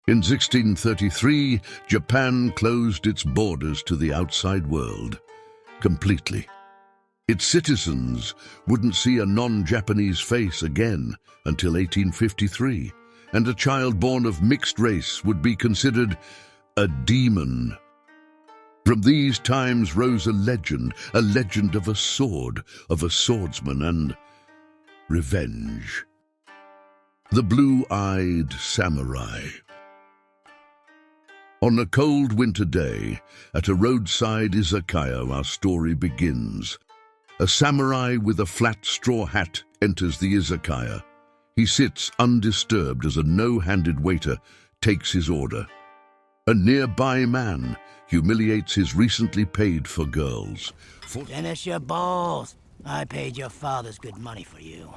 In 1633, Japan closed its borders to the outside world completely. Its citizens wouldn't see a non-Japanese face again until 1853, and a child born of mixed race would be considered a demon. From these times rose a legend of a sword, of a swordsman, and revenge. The Blue-Eyed Samurai. On a cold winter day, at a roadside izakaya, our story begins. A samurai with a flat straw hat enters the izakaya. He sits undisturbed as a no-handed waiter takes his order. A nearby man humiliates his recently paid-for girls. Finish your balls. I paid your father's good money for you.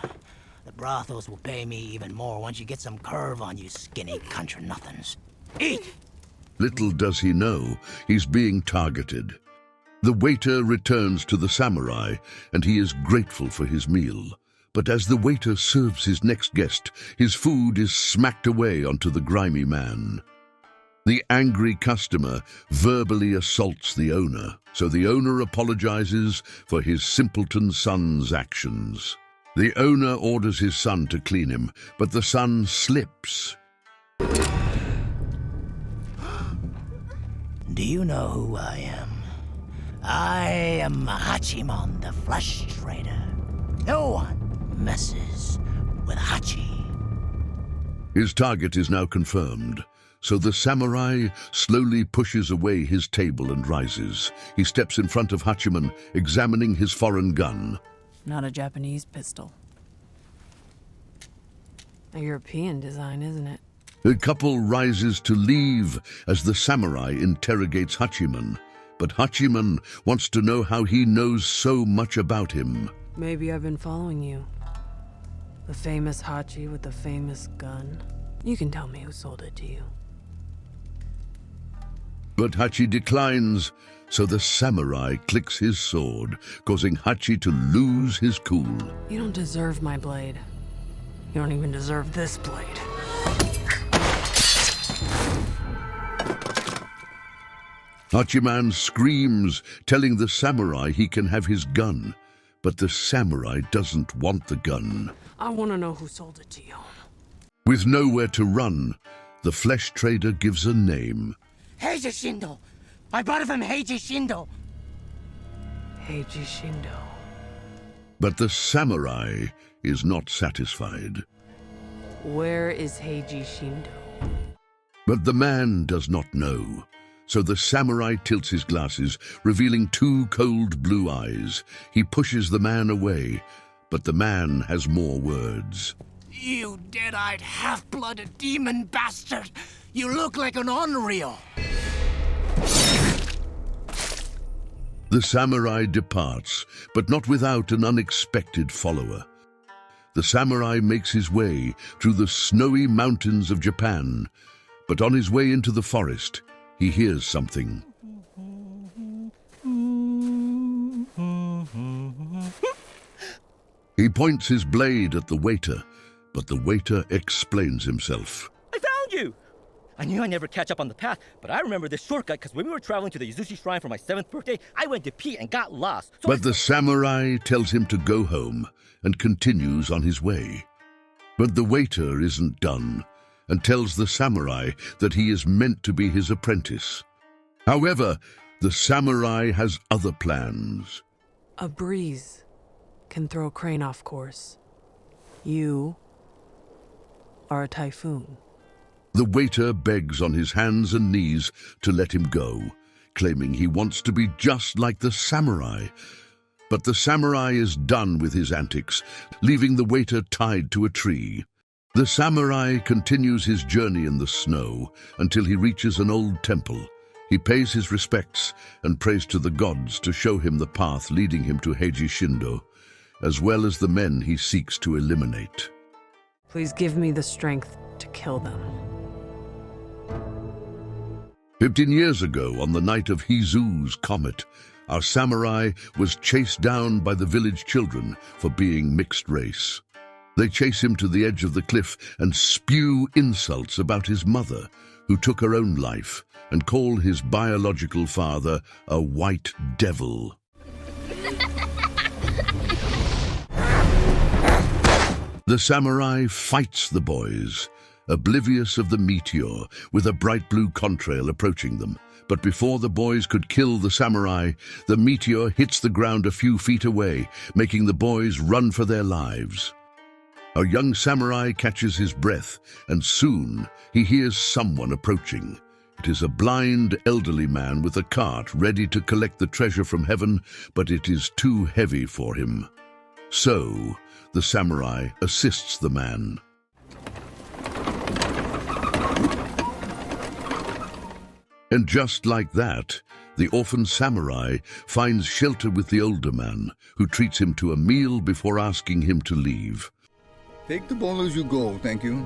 The brothels will pay me even more once you get some curve on you skinny country nothings. Eat! Little does he know, he's being targeted. The waiter returns to the samurai, and he is grateful for his meal. But as the waiter serves his next guest, his food is smacked away onto the grimy man. The angry customer verbally assaults the owner, so the owner apologizes for his simpleton son's actions. The owner orders his son to clean him, but the son slips. Do you know who I am? I am Hachiman, the flesh trader. No one messes with Hachi. His target is now confirmed, so the samurai slowly pushes away his table and rises. He steps in front of Hachiman, examining his foreign gun. Not a Japanese pistol. A European design, isn't it? The couple rises to leave as the samurai interrogates Hachiman. But Hachiman wants to know how he knows so much about him. Maybe I've been following you. The famous Hachi with the famous gun. You can tell me who sold it to you. But Hachi declines, so the samurai clicks his sword, causing Hachi to lose his cool. You don't deserve my blade. You don't even deserve this blade. Hachiman screams, telling the samurai he can have his gun. But the samurai doesn't want the gun. I want to know who sold it to you. With nowhere to run, the flesh trader gives a name. Heiji Shindo! I bought it from Heiji Shindo! Heiji Shindo. But the samurai is not satisfied. Where is Heiji Shindo? But the man does not know. So the samurai tilts his glasses, revealing two cold blue eyes. He pushes the man away, but the man has more words. You dead-eyed, half-blooded demon bastard! You look like an unreal! The samurai departs, but not without an unexpected follower. The samurai makes his way through the snowy mountains of Japan, but on his way into the forest, he hears something. He points his blade at the waiter, but the waiter explains himself. I found you! I knew I'd never catch up on the path, but I remember this shortcut because when we were traveling to the Yuzushi Shrine for my 7th birthday, I went to pee and got lost. But the samurai tells him to go home and continues on his way. But the waiter isn't done and tells the samurai that he is meant to be his apprentice. However, the samurai has other plans. A breeze can throw a crane off course. You are a typhoon. The waiter begs on his hands and knees to let him go, claiming he wants to be just like the samurai. But the samurai is done with his antics, leaving the waiter tied to a tree. The samurai continues his journey in the snow until he reaches an old temple. He pays his respects and prays to the gods to show him the path leading him to Heiji Shindo, as well as the men he seeks to eliminate. Please give me the strength to kill them. 15 years ago, on the night of Hizu's comet, our samurai was chased down by the village children for being mixed race. They chase him to the edge of the cliff and spew insults about his mother, who took her own life and called his biological father a white devil. The samurai fights the boys, oblivious of the meteor, with a bright blue contrail approaching them. But before the boys could kill the samurai, the meteor hits the ground a few feet away, making the boys run for their lives. A young samurai catches his breath, and soon he hears someone approaching. It is a blind, elderly man with a cart ready to collect the treasure from heaven, but it is too heavy for him. So, the samurai assists the man. And just like that, the orphan samurai finds shelter with the older man, who treats him to a meal before asking him to leave. Take the ball as you go, thank you.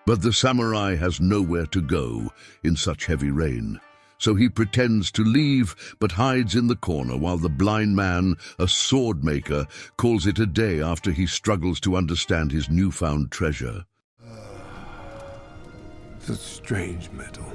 But the samurai has nowhere to go in such heavy rain. So he pretends to leave, but hides in the corner while the blind man, a sword maker, calls it a day after he struggles to understand his newfound treasure. It's a strange metal.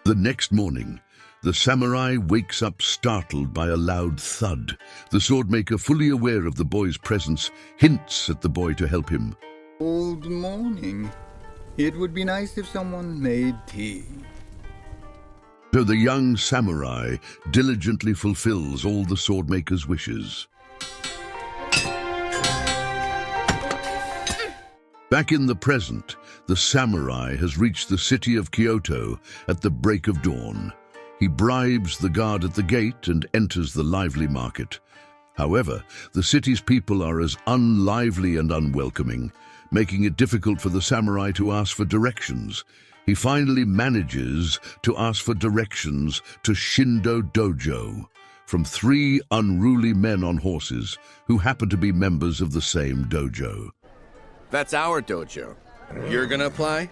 The next morning, the samurai wakes up startled by a loud thud. The swordmaker, fully aware of the boy's presence, hints at the boy to help him. Good morning. It would be nice if someone made tea. So the young samurai diligently fulfills all the swordmaker's wishes. Back in the present, the samurai has reached the city of Kyoto at the break of dawn. He bribes the guard at the gate and enters the lively market. However, the city's people are as unlively and unwelcoming, making it difficult for the samurai to ask for directions. He finally manages to ask for directions to Shindo Dojo from 3 unruly men on horses who happen to be members of the same dojo. That's our dojo. You're gonna apply?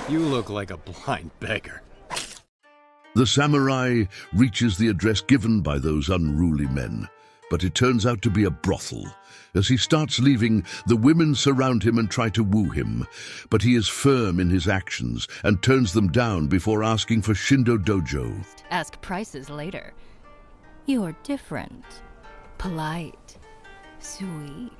You look like a blind beggar. The samurai reaches the address given by those unruly men, but it turns out to be a brothel. As he starts leaving, the women surround him and try to woo him, but he is firm in his actions and turns them down before asking for Shindo Dojo. Ask prices later. You're different, polite, sweet.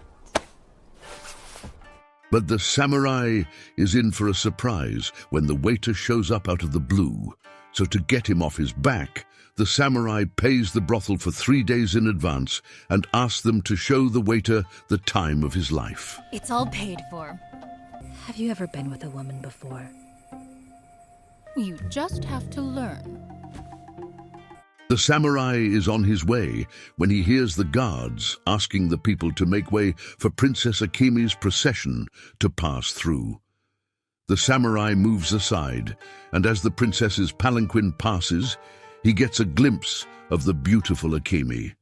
But the samurai is in for a surprise when the waiter shows up out of the blue. So to get him off his back, the samurai pays the brothel for 3 days in advance and asks them to show the waiter the time of his life. It's all paid for. Have you ever been with a woman before? You just have to learn. The samurai is on his way when he hears the guards asking the people to make way for Princess Akemi's procession to pass through. The samurai moves aside, and as the princess's palanquin passes, he gets a glimpse of the beautiful Akemi.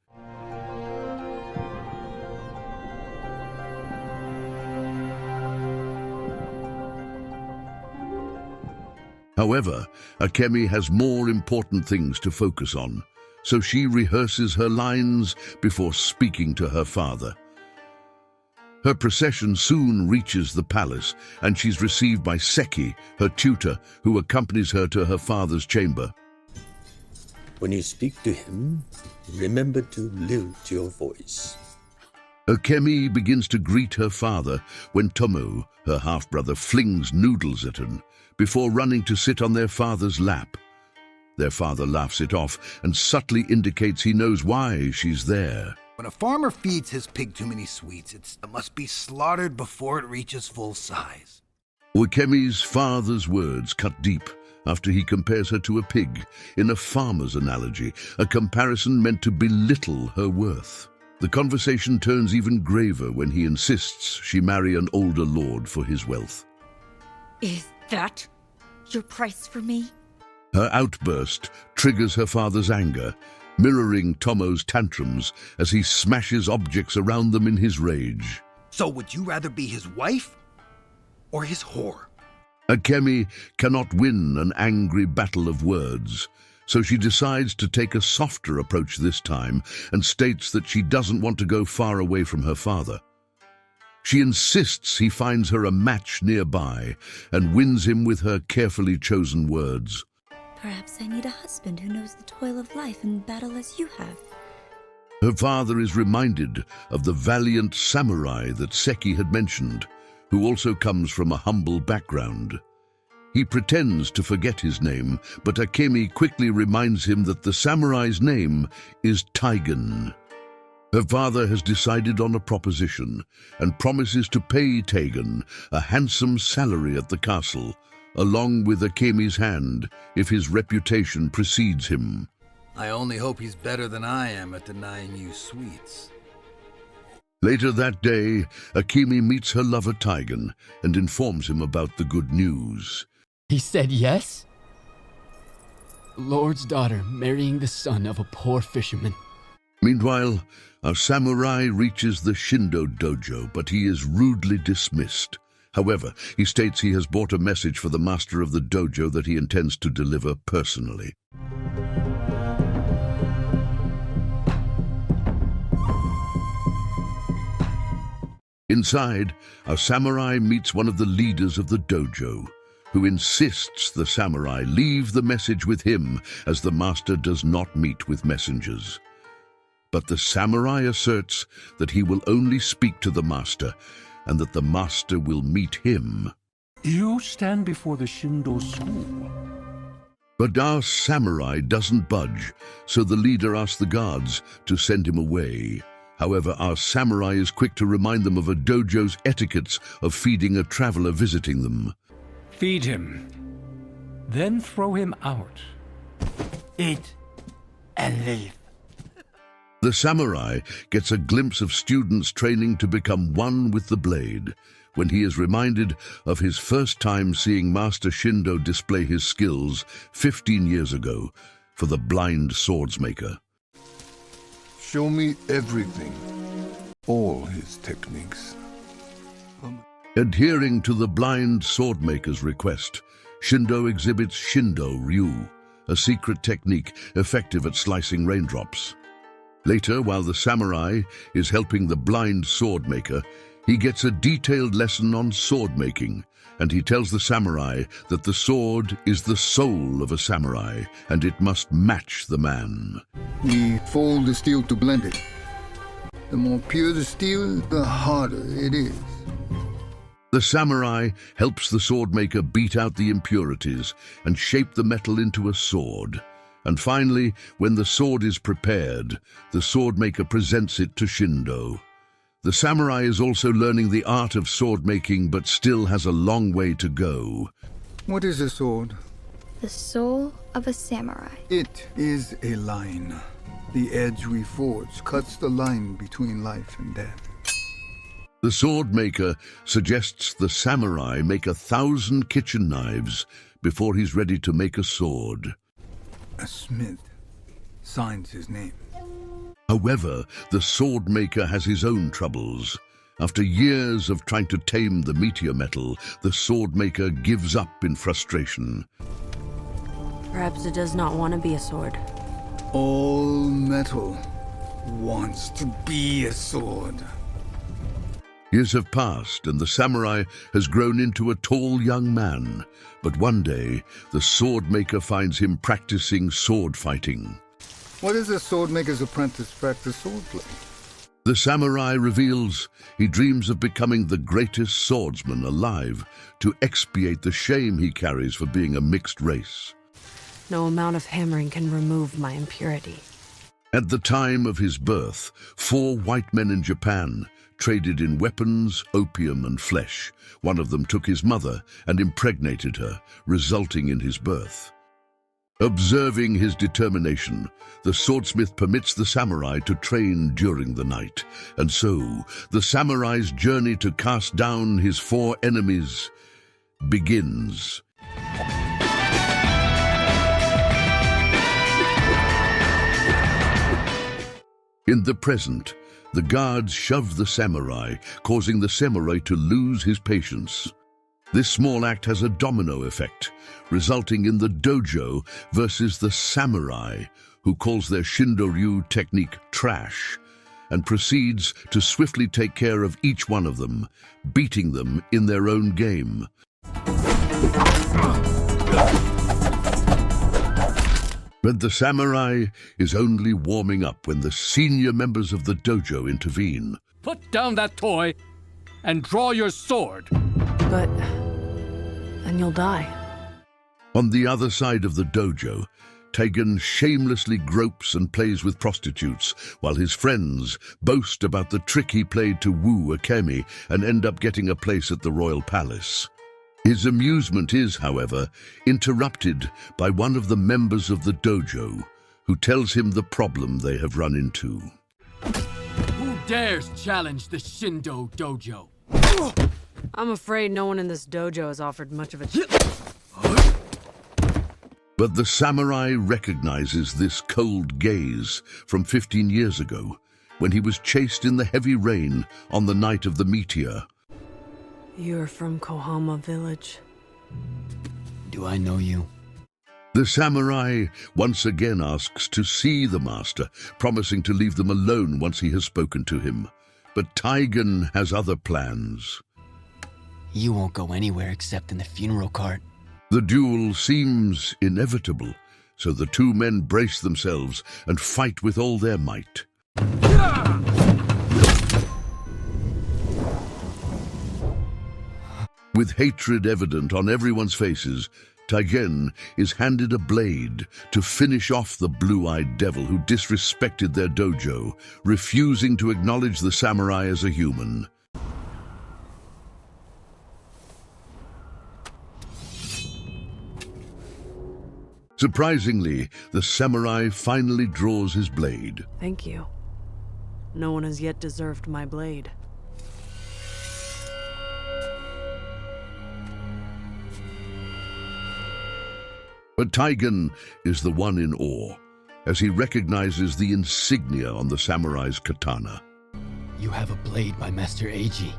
However, Akemi has more important things to focus on, so she rehearses her lines before speaking to her father. Her procession soon reaches the palace, and she's received by Seki, her tutor, who accompanies her to her father's chamber. When you speak to him, remember to lift your voice. Akemi begins to greet her father when Tomo, her half-brother, flings noodles at him, before running to sit on their father's lap. Their father laughs it off and subtly indicates he knows why she's there. When a farmer feeds his pig too many sweets, it must be slaughtered before it reaches full size. Akemi's father's words cut deep after he compares her to a pig in a farmer's analogy, a comparison meant to belittle her worth. The conversation turns even graver when he insists she marry an older lord for his wealth. Is that your price for me? Her outburst triggers her father's anger, mirroring Tomo's tantrums as he smashes objects around them in his rage. So would you rather be his wife or his whore? Akemi cannot win an angry battle of words, so she decides to take a softer approach this time and states that she doesn't want to go far away from her father. She insists he finds her a match nearby and wins him with her carefully chosen words. Perhaps I need a husband who knows the toil of life and battle as you have. Her father is reminded of the valiant samurai that Seki had mentioned, who also comes from a humble background. He pretends to forget his name, but Akemi quickly reminds him that the samurai's name is Taigen. Her father has decided on a proposition and promises to pay Taigen a handsome salary at the castle, along with Akemi's hand, if his reputation precedes him. I only hope he's better than I am at denying you sweets. Later that day, Akemi meets her lover Taigen and informs him about the good news. He said yes? Lord's daughter marrying the son of a poor fisherman. Meanwhile, our samurai reaches the Shindo dojo, but he is rudely dismissed. However, he states he has brought a message for the master of the dojo that he intends to deliver personally. Inside, our samurai meets one of the leaders of the dojo, who insists the samurai leave the message with him, as the master does not meet with messengers. But the samurai asserts that he will only speak to the master, and that the master will meet him. You stand before the Shindo school. But our samurai doesn't budge, so the leader asks the guards to send him away. However, our samurai is quick to remind them of a dojo's etiquettes of feeding a traveler visiting them. Feed him, then throw him out. Eat and leave. The samurai gets a glimpse of students training to become one with the blade, when he is reminded of his first time seeing Master Shindo display his skills 15 years ago for the blind swordsmaker. Show me everything. All his techniques. Adhering to the blind swordmaker's request, Shindo exhibits Shindo Ryu, a secret technique effective at slicing raindrops. Later, while the samurai is helping the blind swordmaker, he gets a detailed lesson on sword making, and he tells the samurai that the sword is the soul of a samurai, and it must match the man. We fold the steel to blend it. The more pure the steel, the harder it is. The samurai helps the swordmaker beat out the impurities and shape the metal into a sword. And finally, when the sword is prepared, the swordmaker presents it to Shindo. The samurai is also learning the art of sword making, but still has a long way to go. What is a sword? The soul of a samurai. It is a line. The edge we forge cuts the line between life and death. The sword maker suggests the samurai make 1,000 kitchen knives before he's ready to make a sword. A smith signs his name. However, the sword maker has his own troubles. After years of trying to tame the meteor metal, the sword maker gives up in frustration. Perhaps it does not want to be a sword. All metal wants to be a sword. Years have passed, and the samurai has grown into a tall young man. But one day, the sword maker finds him practicing sword fighting. What does a sword maker's apprentice practice swordplay? The samurai reveals he dreams of becoming the greatest swordsman alive to expiate the shame he carries for being a mixed race. No amount of hammering can remove my impurity. At the time of his birth, 4 white men in Japan traded in weapons, opium, and flesh. One of them took his mother and impregnated her, resulting in his birth. Observing his determination, the swordsmith permits the samurai to train during the night, and so the samurai's journey to cast down his 4 enemies begins. In the present, the guards shove the samurai, causing the samurai to lose his patience. This small act has a domino effect, resulting in the dojo versus the samurai, who calls their Shindo Ryu technique trash, and proceeds to swiftly take care of each one of them, beating them in their own game. But the samurai is only warming up when the senior members of the dojo intervene. Put down that toy and draw your sword. But then you'll die. On the other side of the dojo, Taigen shamelessly gropes and plays with prostitutes, while his friends boast about the trick he played to woo Akemi and end up getting a place at the royal palace. His amusement is, however, interrupted by one of the members of the dojo, who tells him the problem they have run into. Who dares challenge the Shindo Dojo? I'm afraid no one in this dojo has offered much of a... But the samurai recognizes this cold gaze from 15 years ago, when he was chased in the heavy rain on the night of the meteor. You're from Kohama Village. Do I know you? The samurai once again asks to see the master, promising to leave them alone once he has spoken to him. But Taigen has other plans. You won't go anywhere except in the funeral cart. The duel seems inevitable, so the two men brace themselves and fight with all their might. With hatred evident on everyone's faces, Taigen is handed a blade to finish off the blue-eyed devil who disrespected their dojo, refusing to acknowledge the samurai as a human. Surprisingly, the samurai finally draws his blade. Thank you. No one has yet deserved my blade. But Taigen is the one in awe, as he recognizes the insignia on the samurai's katana. You have a blade by Master Eiji.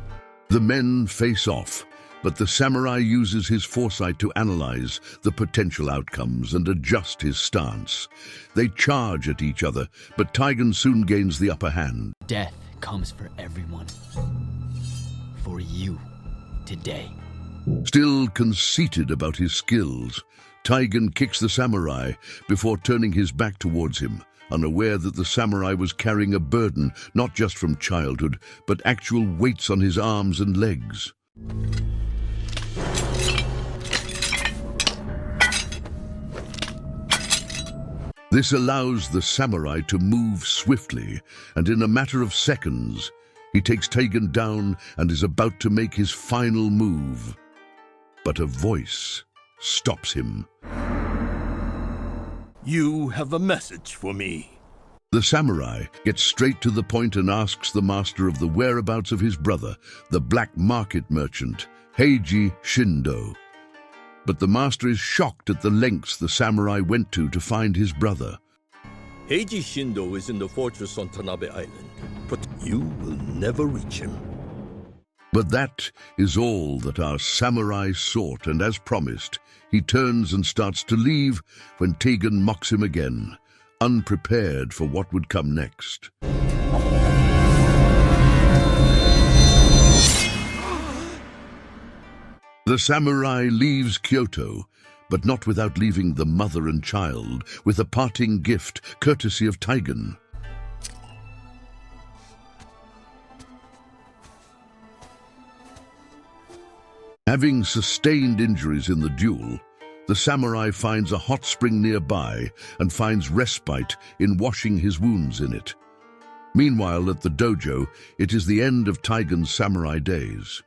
The men face off, but the samurai uses his foresight to analyze the potential outcomes and adjust his stance. They charge at each other, but Taigen soon gains the upper hand. Death comes for everyone. For you, today. Still conceited about his skills, Taigen kicks the samurai before turning his back towards him, unaware that the samurai was carrying a burden not just from childhood, but actual weights on his arms and legs. This allows the samurai to move swiftly, and in a matter of seconds, he takes Taigen down and is about to make his final move. But a voice stops him. You have a message for me. The samurai gets straight to the point and asks the master of the whereabouts of his brother, the black market merchant, Heiji Shindo. But the master is shocked at the lengths the samurai went to find his brother. Heiji Shindo is in the fortress on Tanabe Island, but you will never reach him. But that is all that our samurai sought, and as promised, he turns and starts to leave when Taigen mocks him again, unprepared for what would come next. The samurai leaves Kyoto, but not without leaving the mother and child with a parting gift courtesy of Taigen. Having sustained injuries in the duel, the samurai finds a hot spring nearby and finds respite in washing his wounds in it. Meanwhile, at the dojo, it is the end of Taigen's samurai days.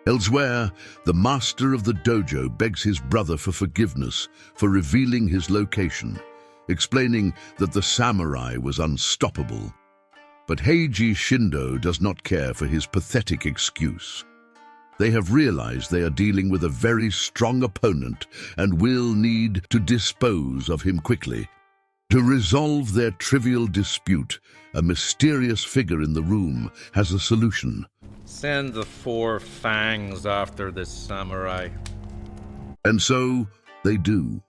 Elsewhere, the master of the dojo begs his brother for forgiveness for revealing his location, explaining that the samurai was unstoppable. But Heiji Shindo does not care for his pathetic excuse. They have realized they are dealing with a very strong opponent and will need to dispose of him quickly. To resolve their trivial dispute, a mysterious figure in the room has a solution. Send the 4 fangs after this samurai. And so they do.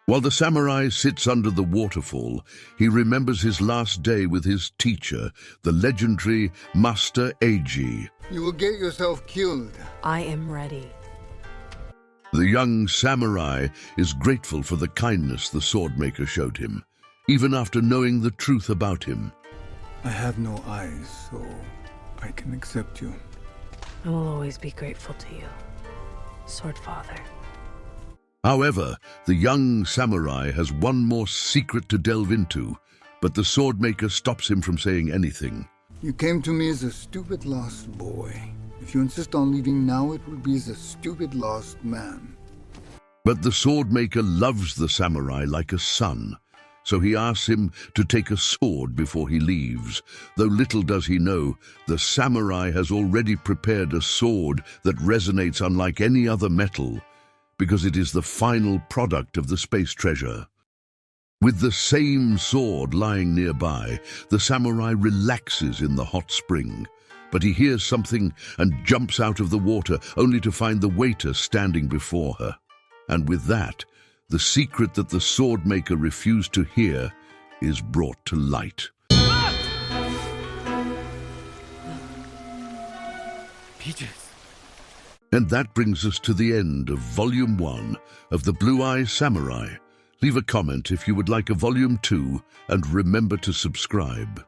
While the samurai sits under the waterfall, he remembers his last day with his teacher, the legendary Master Eiji. You will get yourself killed. I am ready. The young samurai is grateful for the kindness the swordmaker showed him, even after knowing the truth about him. I have no eyes, so I can accept you. I will always be grateful to you, Sword Father. However, the young samurai has one more secret to delve into, but the swordmaker stops him from saying anything. You came to me as a stupid lost boy. If you insist on leaving now, it will be as a stupid lost man. But the swordmaker loves the samurai like a son, so he asks him to take a sword before he leaves, though little does he know, the samurai has already prepared a sword that resonates unlike any other metal, because it is the final product of the space treasure. With the same sword lying nearby, the samurai relaxes in the hot spring, but he hears something and jumps out of the water, only to find the waiter standing before her. And with that, the secret that the swordmaker refused to hear is brought to light. Peaches. And that brings us to the end of Volume 1 of The Blue Eye Samurai. Leave a comment if you would like a Volume 2, and remember to subscribe.